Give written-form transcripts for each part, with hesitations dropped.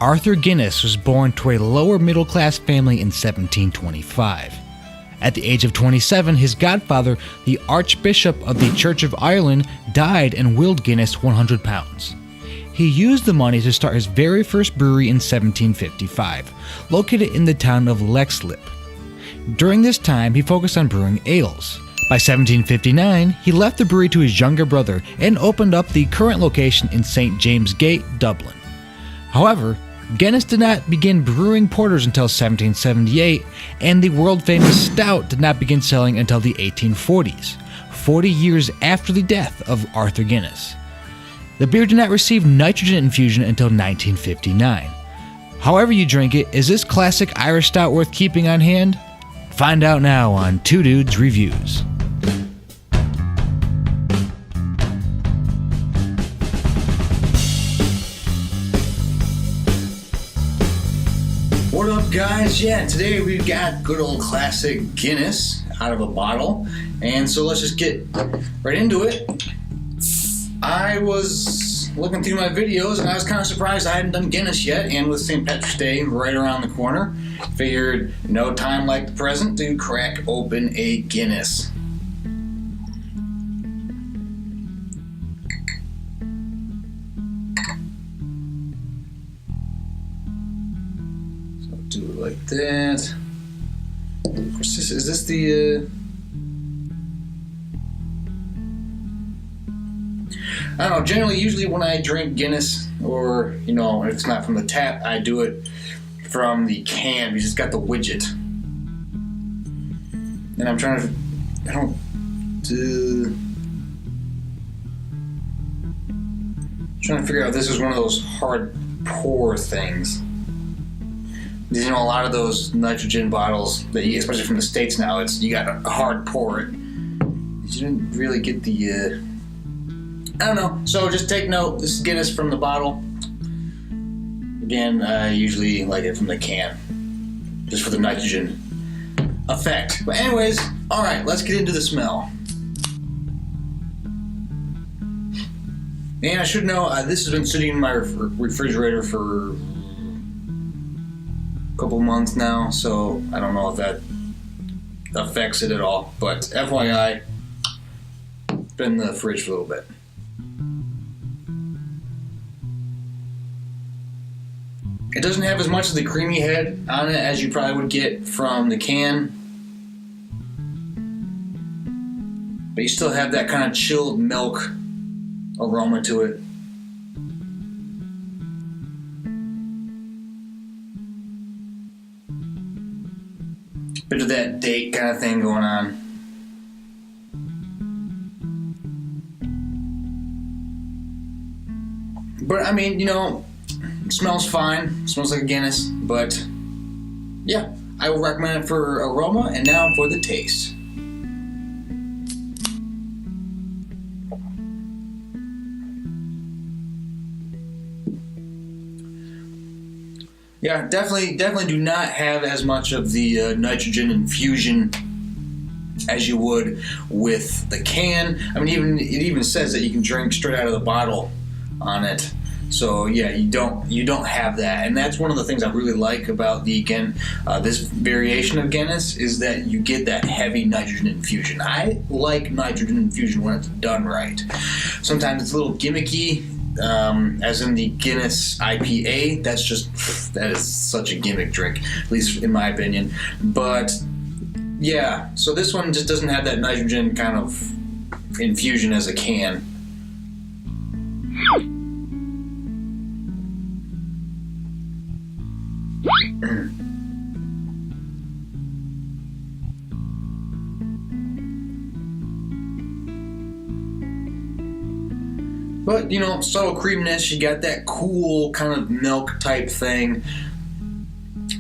Arthur Guinness was born to a lower middle class family in 1725. At the age of 27, his godfather, the Archbishop of the Church of Ireland, died and willed Guinness £100. He used the money to start his very first brewery in 1755, located in the town of Leixlip. During this time, he focused on brewing ales. By 1759, he left the brewery to his younger brother and opened up the current location in St. James Gate, Dublin. However, Guinness did not begin brewing porters until 1778, and the world-famous Stout did not begin selling until the 1840s, 40 years after the death of Arthur Guinness. The beer did not receive nitrogen infusion until 1959. However you drink it, is this classic Irish Stout worth keeping on hand? Find out now on Two Dudes Reviews. What up, guys? Yeah, today we've got good old classic Guinness out of a bottle, and so let's just get right into it. I was looking through my videos and I was kind of surprised I hadn't done Guinness yet, and with St. Patrick's Day right around the corner, figured no time like the present to crack open a Guinness. Do it like that. Of course, is this the I don't know, generally, usually when I drink Guinness, or, if it's not from the tap, I do it from the can, because it's got the widget. And I'm trying to figure out if this is one of those hard pour things. A lot of those nitrogen bottles that you get, especially from the States now, you got a hard pour it. You didn't really get the, I don't know. So just take note, this is Guinness from the bottle. Again, I usually like it from the can, just for the nitrogen effect. But anyways, alright, let's get into the smell. And I should know, this has been sitting in my refrigerator for couple months now, so I don't know if that affects it at all, but FYI, been in the fridge for a little bit. It doesn't have as much of the creamy head on it as you probably would get from the can, but you still have that kind of chilled milk aroma to it. Bit of that date kind of thing going on. But I mean, it smells fine. It smells like a Guinness, but yeah, I will recommend it for aroma, and now for the taste. Yeah, definitely do not have as much of the nitrogen infusion as you would with the can. I mean, it even says that you can drink straight out of the bottle on it. So yeah, you don't have that, and that's one of the things I really like about this variation of Guinness, is that you get that heavy nitrogen infusion. I like nitrogen infusion when it's done right. Sometimes it's a little gimmicky. As in the Guinness IPA, that is such a gimmick drink, at least in my opinion. But yeah, so this one just doesn't have that nitrogen kind of infusion as a can. But, subtle creaminess, you got that cool kind of milk type thing.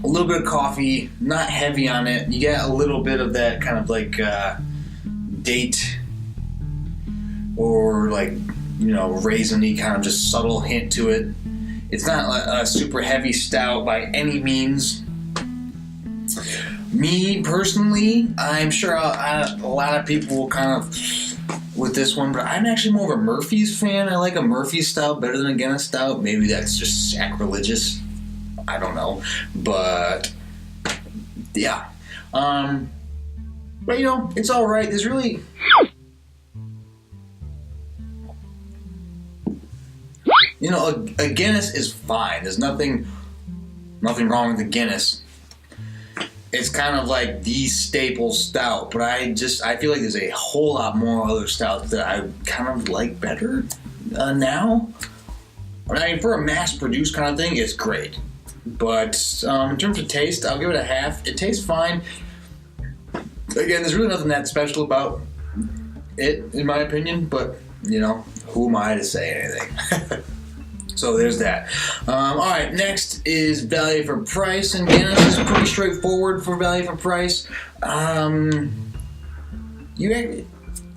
A little bit of coffee, not heavy on it. You get a little bit of that kind of like date or like, raisiny kind of just subtle hint to it. It's not a super heavy stout by any means. Me, personally, I'm sure a lot of people will kind of with this one, but I'm actually more of a Murphy's fan. I like a Murphy's stout better than a Guinness stout. Maybe that's just sacrilegious. I don't know. But, yeah. But, it's all right. There's really... a Guinness is fine. There's nothing wrong with the Guinness. It's kind of like the staple stout, but I feel like there's a whole lot more other stouts that I kind of like better now. I mean, for a mass-produced kind of thing, it's great. But in terms of taste, I'll give it a half. It tastes fine. Again, there's really nothing that special about it, in my opinion, but, who am I to say anything? So there's that. Alright, next is value for price, and Guinness is pretty straightforward for value for price. I'm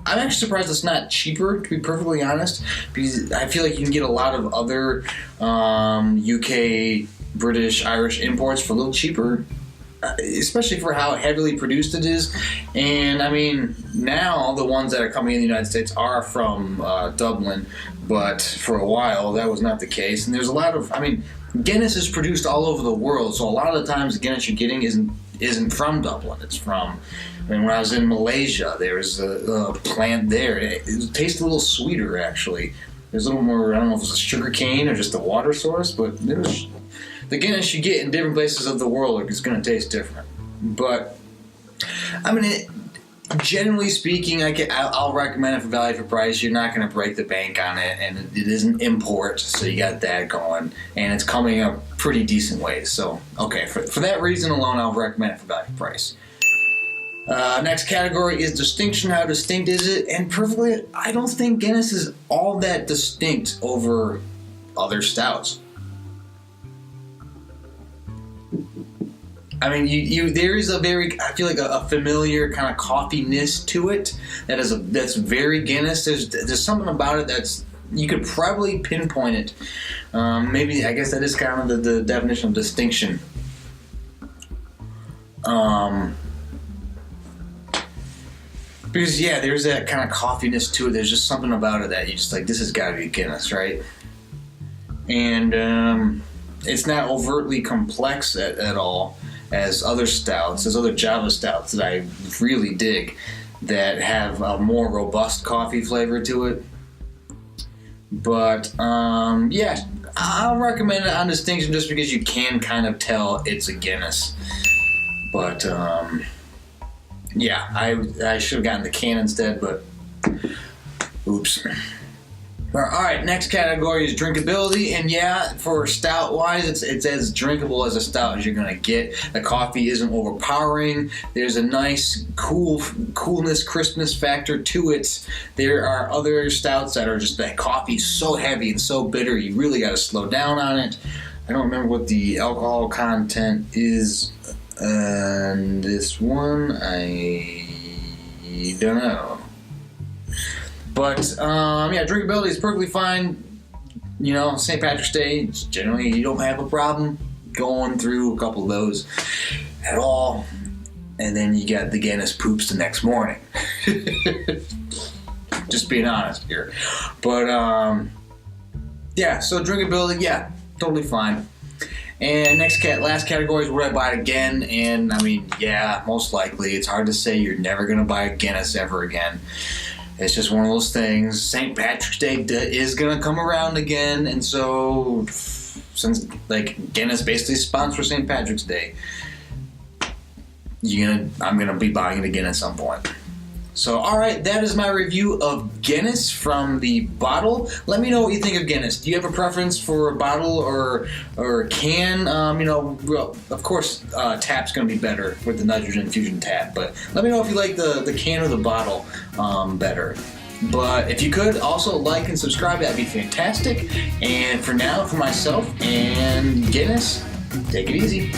actually surprised it's not cheaper, to be perfectly honest, because I feel like you can get a lot of other UK, British, Irish imports for a little cheaper, especially for how heavily produced it is. And I mean, now the ones that are coming in the United States are from Dublin, but for a while that was not the case. And there's a lot of, Guinness is produced all over the world, so a lot of the times the Guinness you're getting isn't from Dublin. It's from, when I was in Malaysia, there's a plant there. It tastes a little sweeter, actually. There's a little more, I don't know if it's a sugar cane or just a water source, but the Guinness you get in different places of the world is going to taste different. But, generally speaking, I'll recommend it for value for price. You're not going to break the bank on it, and it is an import, so you got that going, and it's coming up pretty decent ways. So, okay, for that reason alone, I'll recommend it for value for price. Next category is distinction. How distinct is it? And perfectly, I don't think Guinness is all that distinct over other stouts. There is I feel like a familiar kind of coffee-ness to it that's very Guinness. There's something about it you could probably pinpoint it. Maybe, I guess that is kind of the definition of distinction. Because, there's that kind of coffee-ness to it. There's just something about it that you just like, this has got to be Guinness, right? And it's not overtly complex at all, as other stouts, as other Java stouts that I really dig, that have a more robust coffee flavor to it. But, I'll recommend it on distinction just because you can kind of tell it's a Guinness. But, I should have gotten the can instead, but oops. Alright, next category is drinkability, and for stout-wise, it's as drinkable as a stout as you're going to get. The coffee isn't overpowering. There's a nice coolness, crispness factor to it. There are other stouts that are just that coffee's so heavy and so bitter, you really got to slow down on it. I don't remember what the alcohol content is on this one. I don't know. But, drinkability is perfectly fine. St. Patrick's Day, generally you don't have a problem going through a couple of those at all. And then you get the Guinness poops the next morning. Just being honest here. But, so drinkability, totally fine. And last category is would I buy it again? And, most likely. It's hard to say you're never going to buy a Guinness ever again. It's just one of those things. St. Patrick's Day is going to come around again, and so since Guinness basically sponsors St. Patrick's Day, I'm going to be buying it again at some point. So, alright, that is my review of Guinness from the bottle. Let me know what you think of Guinness. Do you have a preference for a bottle or a can? Of course, tap's going to be better with the nitrogen fusion tap, but let me know if you like the can or the bottle better. But if you could, also like and subscribe, that'd be fantastic. And for now, for myself and Guinness, take it easy.